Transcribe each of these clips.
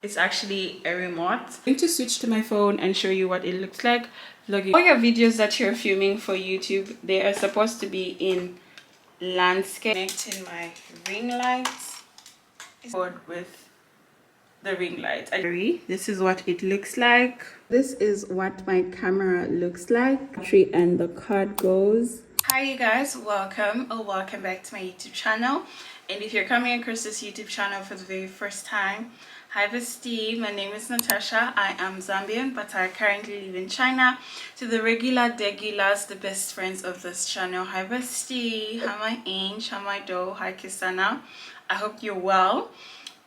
It's actually a remote. I'm going to switch to my phone and show you what it looks like. Vlogging. All your videos that you're filming for YouTube, they are supposed to be in landscape. Connecting my ring lights with the ring light. This is what it looks like. This is what my camera looks like. Battery and the card goes. Hi you guys, welcome back to my YouTube channel. And if you're coming across this YouTube channel for the very first time, hi bestie, my name is Natasha. I am Zambian, but I currently live in China. To the regulars, the best friends of this channel, hi bestie, hi my Ange, hi my doe, hi Kisana. I hope you're well.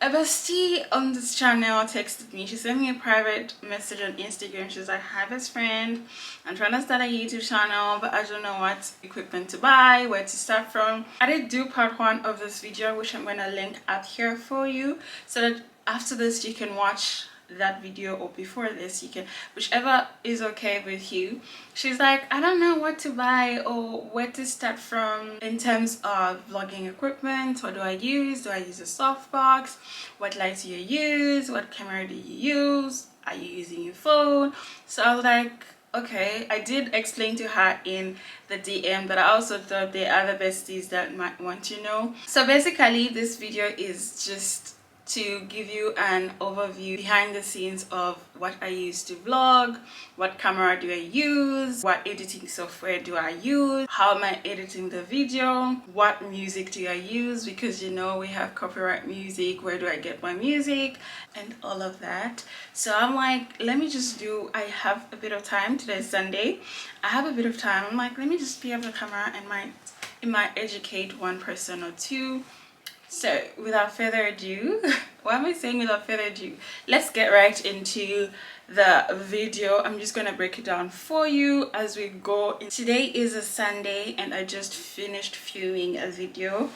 A bestie on this channel texted me. She sent me a private message on Instagram. She's like, hi best friend, I'm trying to start a YouTube channel, but I don't know what equipment to buy, where to start from. I did do part 1 of this video, which I'm going to link up here for you, so that after this you can watch that video, or before this you can, whichever is okay with you. She's like, I don't know what to buy or where to start from in terms of vlogging equipment. What do I use? Do I use a softbox? What lights do you use? What camera do you use? Are you using your phone? So I was like, okay. I did explain to her in the DM, but I also thought there are other besties that might want to know. So basically this video is just to give you an overview behind the scenes of what I use to vlog, what camera do I use, what editing software do I use, how am I editing the video, what music do I use, because you know we have copyright music, where do I get my music, and all of that. So I'm like, let me just do, I have a bit of time. Today's Sunday, I have a bit of time. I'm like, let me just pick up the camera and it might educate one person or two. So without further ado, why am I saying without further ado, let's get right into the video. I'm just gonna break it down for you as we go. Today is a Sunday and I just finished filming a video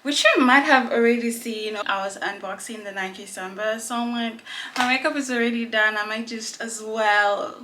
which you might have already seen. I was unboxing the Nike Samba, so I'm like, my makeup is already done. I might just as well,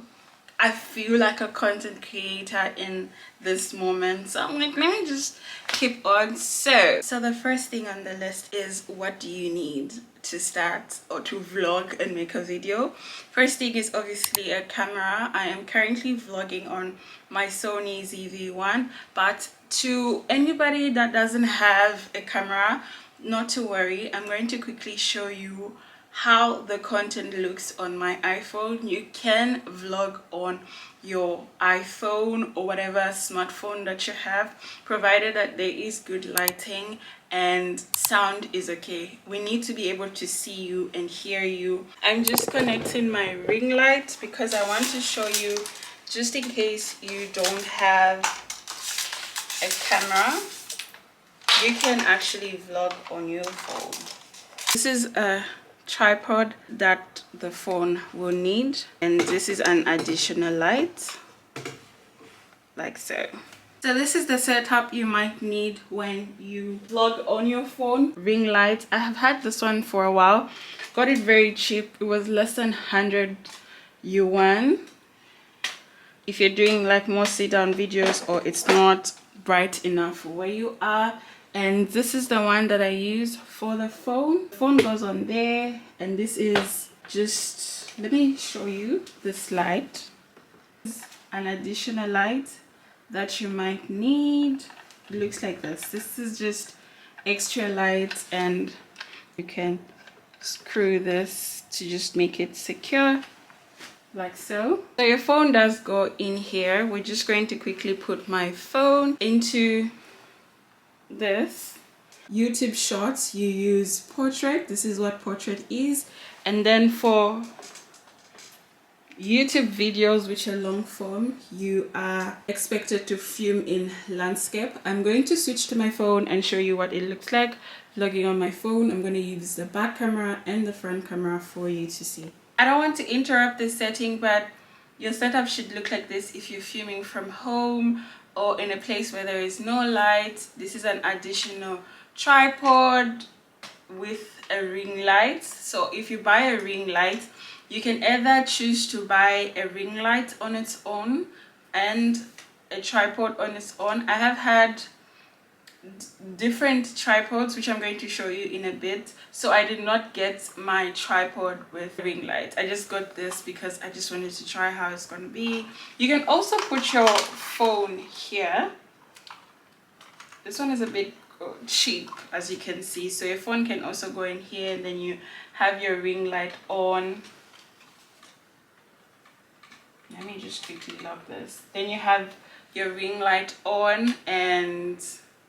I feel like a content creator in this moment, so I'm like, let me just keep on. So the first thing on the list is, what do you need to start or to vlog and make a video? First thing is obviously a camera. I am currently vlogging on my Sony ZV-1, but to anybody that doesn't have a camera, not to worry. I'm going to quickly show you how the content looks on my iPhone. You can vlog on your iPhone or whatever smartphone that you have, provided that there is good lighting and sound is okay. We need to be able to see you and hear you. I'm just connecting my ring light because I want to show you, just in case you don't have a camera, you can actually vlog on your phone. This is a tripod that the phone will need, and this is an additional light, like so. So this is the setup you might need when you vlog on your phone. Ring light, I have had this one for a while, got it very cheap. It was less than 100 yuan if you're doing like more sit-down videos or it's not bright enough for where you are. And this is the one that I use for the phone. Phone goes on there, and this is just, let me show you this light. This is an additional light that you might need. It looks like this. This is just extra light, and you can screw this to just make it secure, like so. So your phone does go in here. We're just going to quickly put my phone into this. YouTube Shorts, you use portrait. This is what portrait is. And then for YouTube videos, which are long form, you are expected to film in landscape. I'm going to switch to my phone and show you what it looks like vlogging on my phone. I'm going to use the back camera and the front camera for you to see. I don't want to interrupt this setting, but your setup should look like this if you're filming from home or in a place where there is no light. This is an additional tripod with a ring light. So if you buy a ring light, you can either choose to buy a ring light on its own and a tripod on its own. I have had different tripods, which I'm going to show you in a bit. So I did not get my tripod with ring light. I just got this because I just wanted to try how it's going to be. You can also put your phone here. This one is a bit cheap, as you can see, so your phone can also go in here, and then you have your ring light on. Let me just quickly lock this. Then you have your ring light on and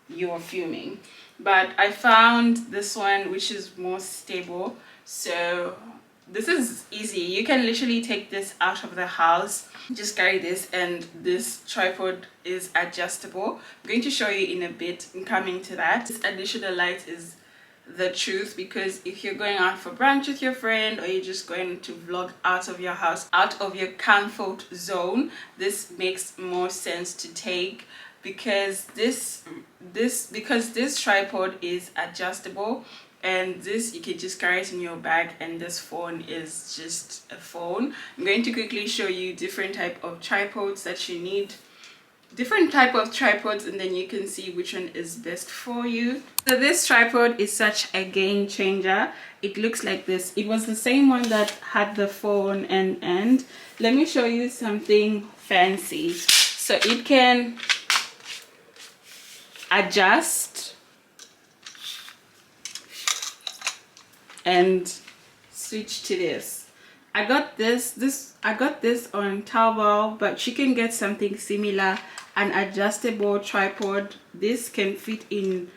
you're filming. But I found this one which is more stable, so this is easy. You can literally take this out of the house, just carry this, and this tripod is adjustable. I'm going to show you in a bit. I'm coming to that. This additional light is the truth, because if you're going out for brunch with your friend, or you're just going to vlog out of your house, out of your comfort zone, this makes more sense to take, because this tripod is adjustable, and this you can just carry it in your bag, and this phone is just a phone. I'm going to quickly show you different type of tripods that you need, different type of tripods, and then you can see which one is best for you. So this tripod is such a game changer. It looks like this. It was the same one that had the phone and let me show you something fancy. So it can adjust and switch to this. I got this on Taobao, but you can get something similar, an adjustable tripod. This can fit in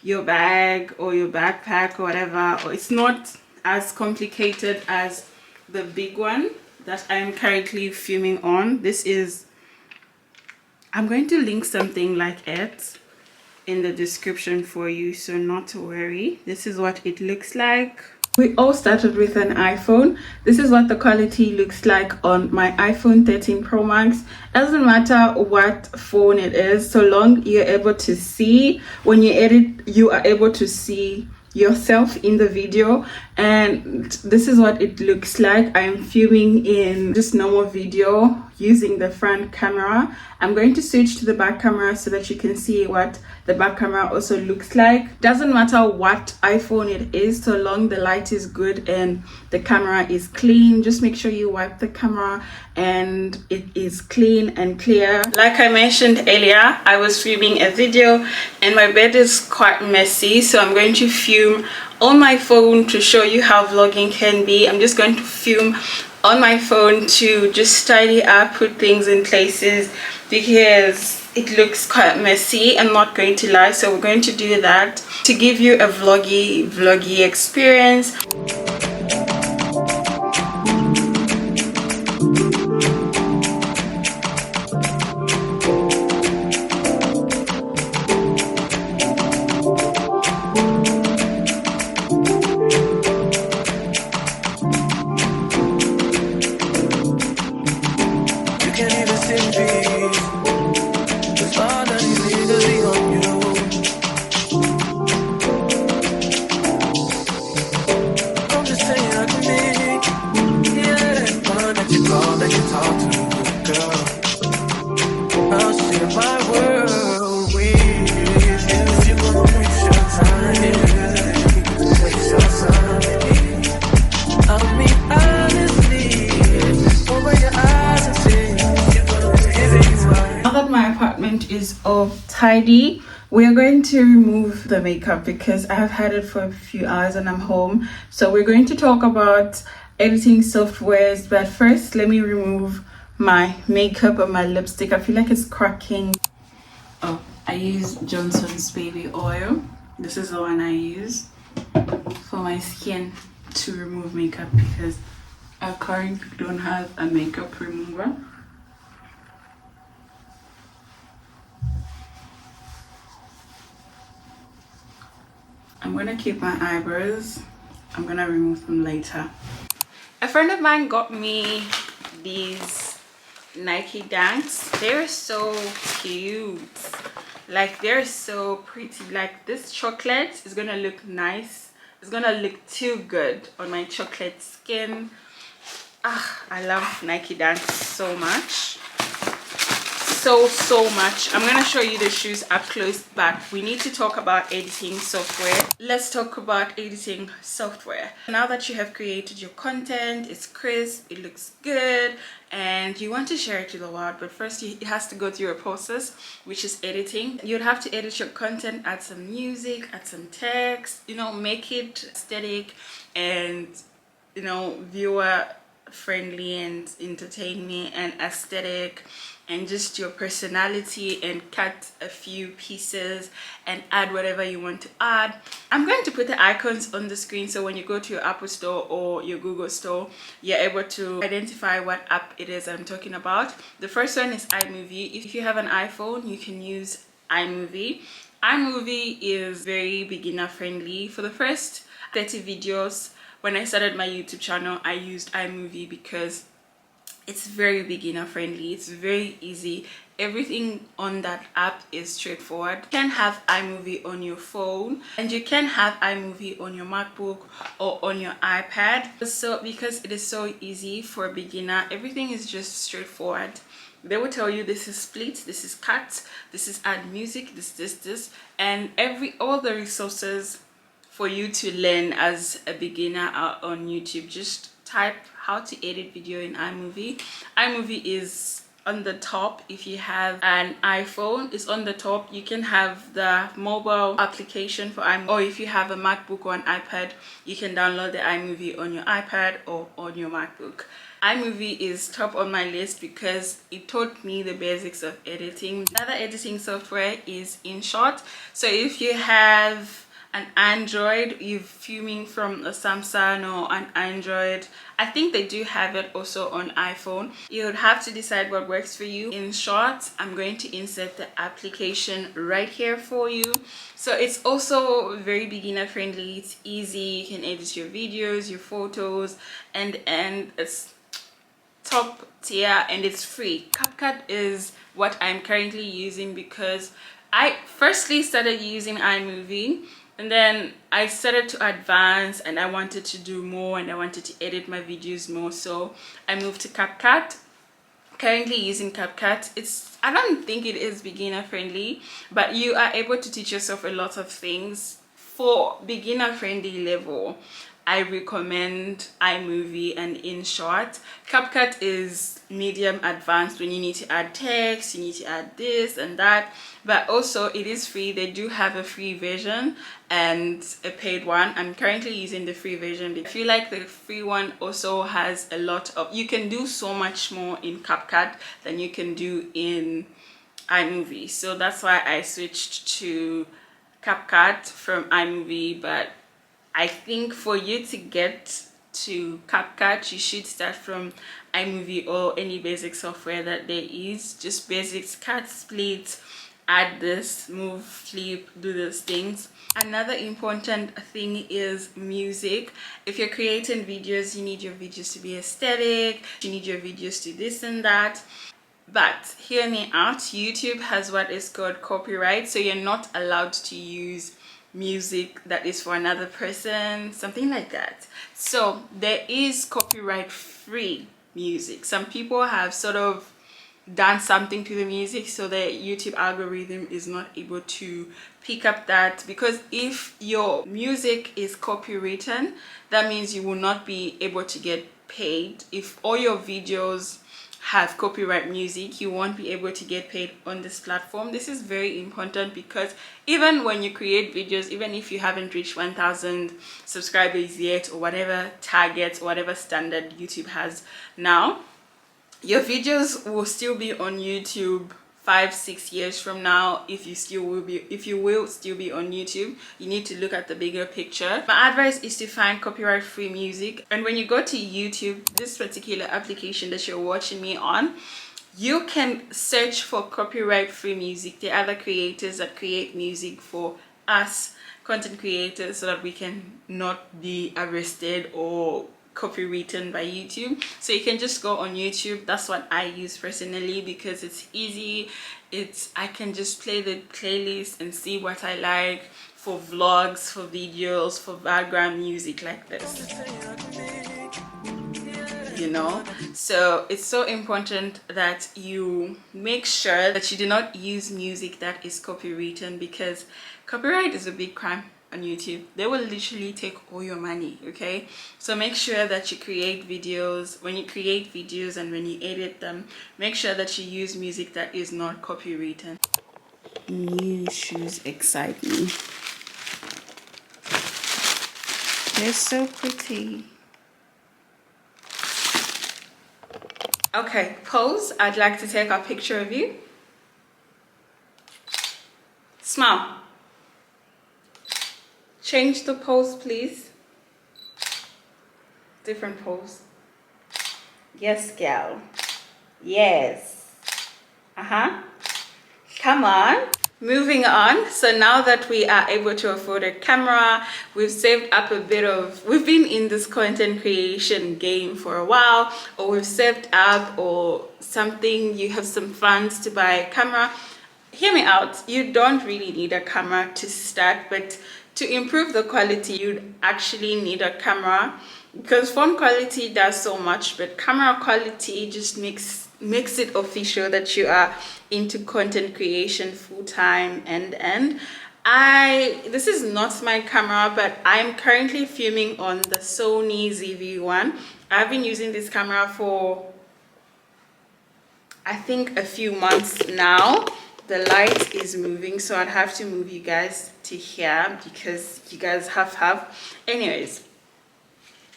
your bag or your backpack or whatever, or it's not as complicated as the big one that I'm currently filming on. This is, I'm going to link something like it in the description for you, so not to worry. This is what it looks like. We all started with an iPhone. This is what the quality looks like on my iPhone 13 Pro Max. Doesn't matter what phone it is, so long you're able to see. When you edit, you are able to see yourself in the video, and this is what it looks like. I'm filming in just normal video using the front camera. I'm going to switch to the back camera so that you can see what the back camera also looks like. Doesn't matter what iPhone it is, so long the light is good and the camera is clean. Just make sure you wipe the camera and it is clean and clear. Like I mentioned earlier, I was filming a video and my bed is quite messy, so I'm going to film on my phone to show you how vlogging can be. I'm just going to film on my phone to just tidy up, put things in places, because it looks quite messy. I'm not going to lie, so we're going to do that to give you a vloggy experience. Is all tidy, we are going to remove the makeup because I have had it for a few hours and I'm home. So we're going to talk about editing softwares, but first let me remove my makeup and my lipstick. I feel like it's cracking. Oh, I use Johnson's baby oil. This is the one I use for my skin to remove makeup because I currently don't have a makeup remover. I'm gonna keep my eyebrows. I'm gonna remove them later. A friend of mine got me these Nike Dunks. They're so cute. Like, they're so pretty. Like, this chocolate is gonna look nice. It's gonna look too good on my chocolate skin. Ah, I love Nike Dunks so much. so much. I'm gonna show you the shoes up close, but we need to talk about editing software. Let's talk about editing software. Now that you have created your content, it's crisp, it looks good, and you want to share it to the world, but first it has to go through a process, which is editing. You'd have to edit your content, add some music, add some text, you know, make it aesthetic and, you know, viewer friendly and entertaining and aesthetic, and just your personality, and cut a few pieces and add whatever you want to add. I'm going to put the icons on the screen, so when you go to your Apple Store or your Google Store, you're able to identify what app it is I'm talking about. The first one is iMovie. If you have an iPhone, you can use iMovie. iMovie is very beginner friendly. For the first 30 videos when I started my YouTube channel, I used iMovie because it's very beginner friendly. It's very easy. Everything on that app is straightforward. You can have iMovie on your phone, and you can have iMovie on your MacBook or on your iPad. So because it is so easy for a beginner, everything is just straightforward. They will tell you this is split, this is cut, this is add music, this, and all the resources for you to learn as a beginner are on YouTube. Just type how to edit video in iMovie. iMovie is on the top. If you have an iPhone, it's on the top. You can have the mobile application for iMovie, or if you have a MacBook or an iPad, you can download the iMovie on your iPad or on your MacBook. iMovie is top on my list because it taught me the basics of editing. Another editing software is InShot. So if you have an Android, you're filming from a Samsung or an Android, I think they do have it also on iPhone. You would have to decide what works for you. In short, I'm going to insert the application right here for you. So it's also very beginner friendly. It's easy. You can edit your videos, your photos, and it's top tier, and it's free. CapCut is what I'm currently using because I firstly started using iMovie, and then I started to advance and I wanted to do more and I wanted to edit my videos more, so I moved to CapCut. Currently using CapCut. I don't think it is beginner friendly, but you are able to teach yourself a lot of things. For beginner friendly level, I recommend iMovie and InShot. CapCut is medium advanced when you need to add text, you need to add this and that, but also it is free. They do have a free version and a paid one. I'm currently using the free version. I feel like the free one also has a lot of, you can do so much more in CapCut than you can do in iMovie. So that's why I switched to CapCut from iMovie. But I think for you to get to CapCut, you should start from iMovie or any basic software that there is. Just basics: cut, split, add this, move, flip, do those things. Another important thing is music. If you're creating videos, you need your videos to be aesthetic, you need your videos to this and that. But hear me out, YouTube has what is called copyright, so you're not allowed to use music that is for another person, something like that. So there is copyright free music. Some people have sort of done something to the music so the YouTube algorithm is not able to pick up that, because if your music is copywritten, that means you will not be able to get paid. If all your videos have copyright music, you won't be able to get paid on this platform. This is very important because even when you create videos, even if you haven't reached 1,000 subscribers yet, or whatever target or whatever standard YouTube has now, your videos will still be on YouTube 5-6 years from now. If you will still be on YouTube, you need to look at the bigger picture. My advice is to find copyright free music, and when you go to YouTube, this particular application that you're watching me on, you can search for copyright free music. There are other creators that create music for us content creators so that we can not be arrested or copywritten by YouTube. So you can just go on YouTube. That's what I use personally because it's easy. I can just play the playlist and see what I like for vlogs, for videos, for background music like this. you know. So it's so important that you make sure that you do not use music that is copywritten, because copyright is a big crime on YouTube. They will literally take all your money, okay? So make sure that you create videos. When you create videos and when you edit them, make sure that you use music that is not copywritten. New shoes excite me. They're so pretty. Okay, pose. I'd like to take a picture of you. Smile. Change the pose, please. Different pose. Yes, gal. Yes. Come on. Moving on. So now that we are able to afford a camera, we've saved up a bit of, we've been in this content creation game for a while, or we've saved up or something, you have some funds to buy a camera. Hear me out. You don't really need a camera to start, but to improve the quality, you'd actually need a camera, because phone quality does so much, but camera quality just makes it official that you are into content creation full-time. And this is not my camera, but I'm currently filming on the Sony ZV-1. I've been using this camera for I think a few months now. The light is moving, so I'd have to move you guys to here because you guys have anyways.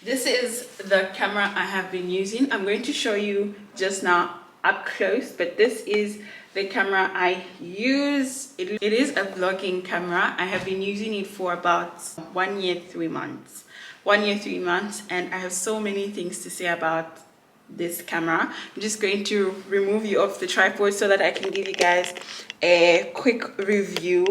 This is the camera I have been using. I'm going to show you just now up close, but this is the camera I use. It is a vlogging camera. I have been using it for about 1 year 3 months. 1 year 3 months, and I have so many things to say about this camera. I'm just going to remove you off the tripod so that I can give you guys a quick review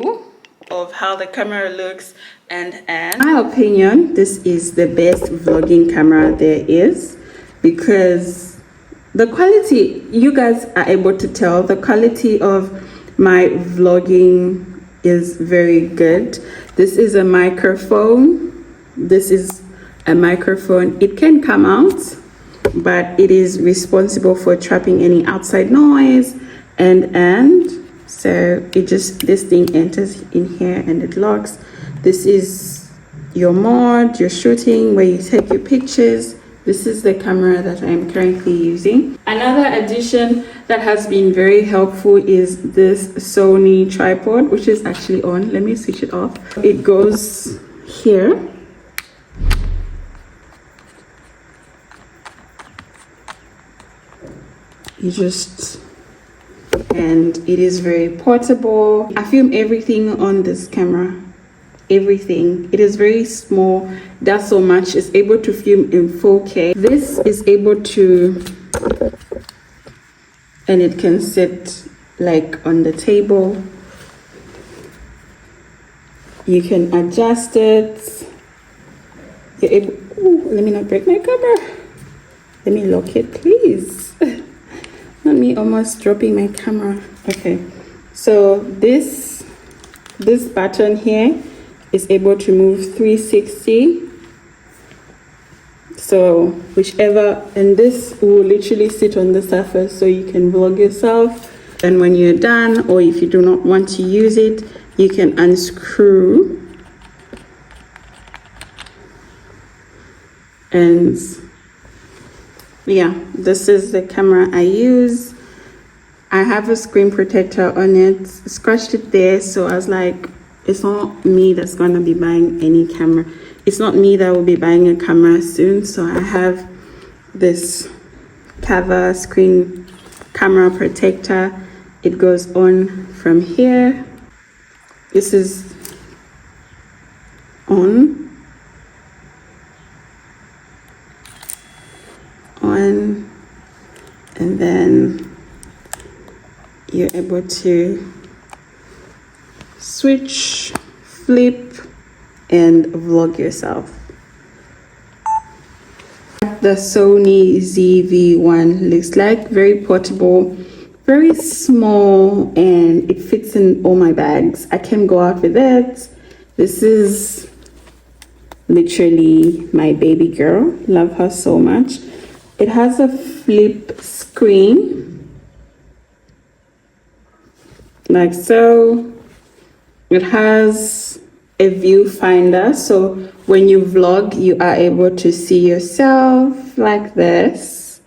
of how the camera looks. And in my opinion, this is the best vlogging camera there is, because the quality, you guys are able to tell, the quality of my vlogging is very good. This is a microphone. This is a microphone. It can come out, but it is responsible for trapping any outside noise, and so it just, this thing enters in here and it locks. This is your mode, your shooting, where you take your pictures. This is the camera that I'm currently using. Another addition that has been very helpful is this Sony tripod, which is actually on. Let me switch it off. It goes here. And it is very portable. I film everything on this camera. Everything. It is very small. That's so much. It's able to film in 4K. This is able to, and it can sit like on the table. You can adjust it. You're able, ooh, let me not break my camera. Let me lock it, please. Not me almost dropping my camera. Okay, so this button here is able to move 360. So whichever, and this will literally sit on the surface, so you can vlog yourself. And when you're done, or if you do not want to use it, you can unscrew and yeah, this is the camera I use. I have a screen protector on it, scratched it there, so I was like, it's not me that's going to be buying any camera. It's not me that will be buying a camera soon, so I have this cover screen camera protector. It goes on from here. This is on, and then you're able to switch, flip, and vlog yourself. The Sony ZV-1 looks like, very portable, very small, and it fits in all my bags. I can go out with it. This is literally my baby girl. Love her so much. It has a flip screen like so. It has a viewfinder, so when you vlog you are able to see yourself like this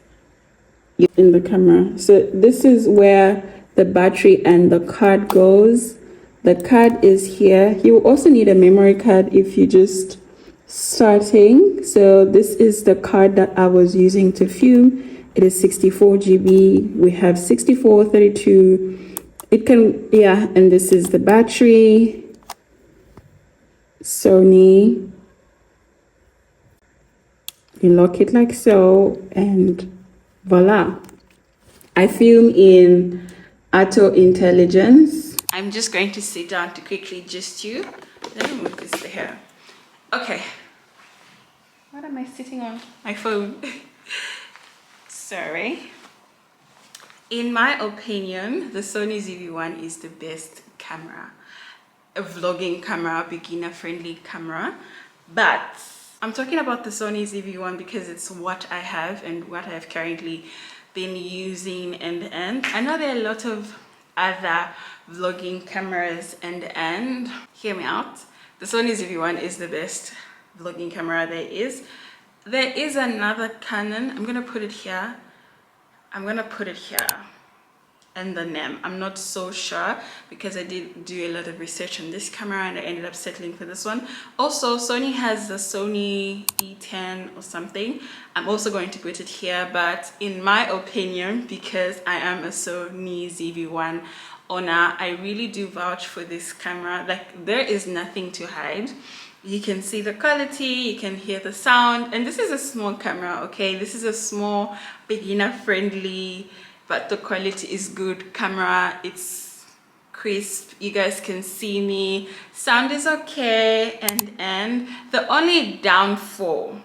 in the camera. So this is where the battery and the card goes. The card is here. You will also need a memory card if you just starting. So this is the card that I was using to film. It is 64 GB. We have 64, 32. It can, yeah, and this is the battery. Sony. You lock it like so, and voila. I film in Auto Intelligence. I'm just going to sit down to quickly gist you. Let me move this here. Okay. What am I sitting on? My phone. Sorry. In my opinion, the Sony ZV-1 is the best camera. A vlogging camera, beginner friendly camera. But I'm talking about the Sony ZV-1 because it's what I have and what I've currently been using, and I know there are a lot of other vlogging cameras, and hear me out, the Sony ZV-1 is the best vlogging camera there is. There is another Canon. I'm gonna put it here. And the name, I'm not so sure because I did do a lot of research on this camera and I ended up settling for this one. Also, Sony has the Sony E10 or something. I'm also going to put it here, but in my opinion, because I am a Sony ZV-1 owner, I really do vouch for this camera. Like, there is nothing to hide. You can see the quality, you can hear the sound, and this is a small camera, okay? This is a small, beginner friendly, but the quality is good camera. It's crisp, you guys can see me, sound is okay, and the only downfall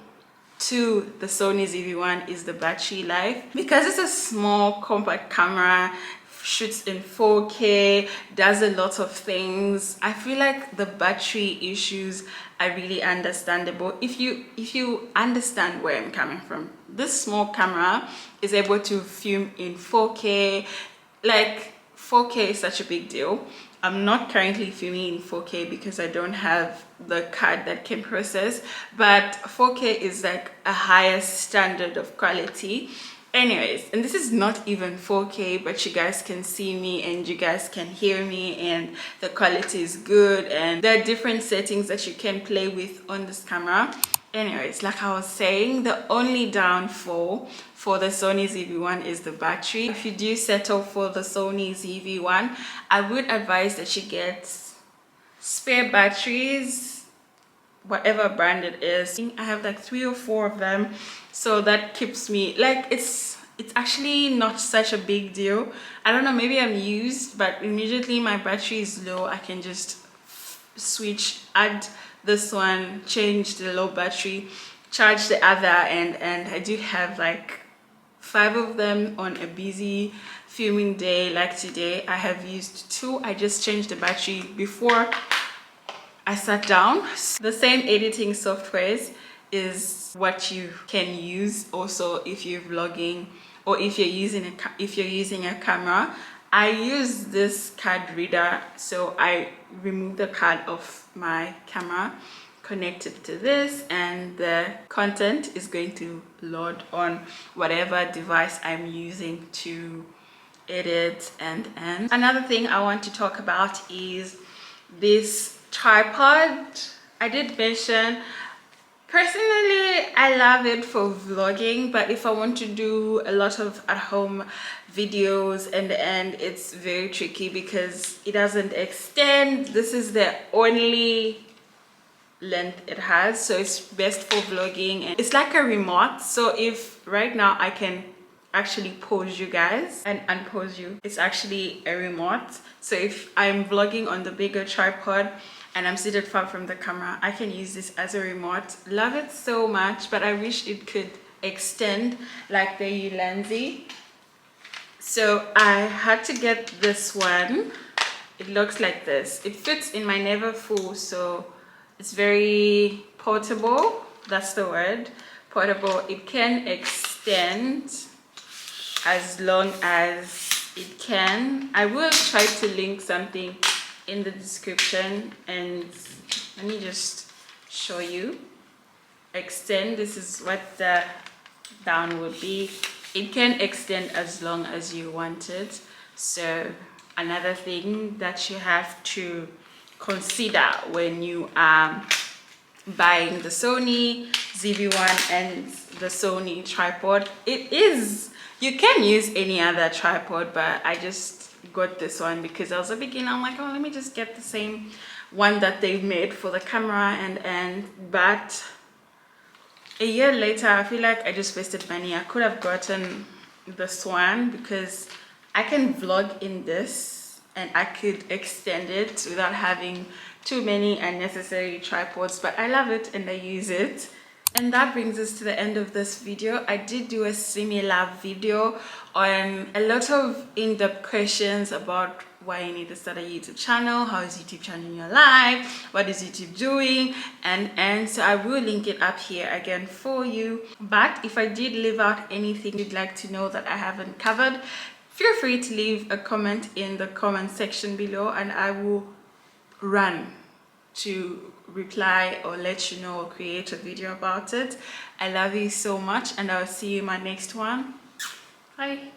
to the Sony ZV-1 is the battery life. Because it's a small compact camera, shoots in 4K, does a lot of things, I feel like the battery issues are really understandable if you understand where I'm coming from. This small camera is able to film in 4K. Like, 4K is such a big deal. I'm not currently filming in 4K because I don't have the card that can process, but 4K is like a higher standard of quality. Anyways, and this is not even 4K, but you guys can see me and you guys can hear me and the quality is good, and there are different settings that you can play with on this camera. Anyways, like I was saying, the only downfall for the Sony ZV-1 is the battery. If you do settle for the Sony ZV-1, I would advise that you get spare batteries, whatever brand it is. I have like 3 or 4 of them, so that keeps me, like, it's actually not such a big deal. I don't know, maybe I'm used, but immediately my battery is low, I can just switch, add this one, change the low battery, charge the other, and I do have like 5 of them on a busy filming day. Like today I have used 2. I just changed the battery before I sat down. The same editing softwares is what you can use also if you're vlogging or if you're using a camera. I use this card reader, so I remove the card off my camera, connect it to this, and the content is going to load on whatever device I'm using to edit. And another thing I want to talk about is this tripod. I did mention, personally I love it for vlogging, but if I want to do a lot of at-home videos and it's very tricky because it doesn't extend. This is the only length it has, so it's best for vlogging, and it's like a remote. So if right now I can actually pause you guys and unpause you, it's actually a remote. So if I'm vlogging on the bigger tripod and I'm seated far from the camera, I can use this as a remote. Love it so much, but I wish it could extend like the Ulanzi. So I had to get this one. It looks like this. It fits in my Never Full, so it's very portable. That's the word, portable. It can extend extend as long as it can. I will try to link something in the description, and let me just show you. Extend, this is what the down would be. It can extend as long as you want it. So another thing that you have to consider when you are buying the Sony ZV-1 and the Sony tripod, you can use any other tripod, but I just got this one because I was a beginner. I'm like, oh, let me just get the same one that they've made for the camera, but a year later I feel like I just wasted money. I could have gotten this one because I can vlog in this and I could extend it without having too many unnecessary tripods, but I love it and I use it. And that brings us to the end of this video. I did do a similar video on a lot of in-depth questions about why you need to start a YouTube channel, how is YouTube changing your life, what is YouTube doing, and so I will link it up here again for you. But if I did leave out anything you'd like to know that I haven't covered, feel free to leave a comment in the comment section below and I will run to reply or let you know or create a video about it. I love you so much and I'll see you in my next one. Bye.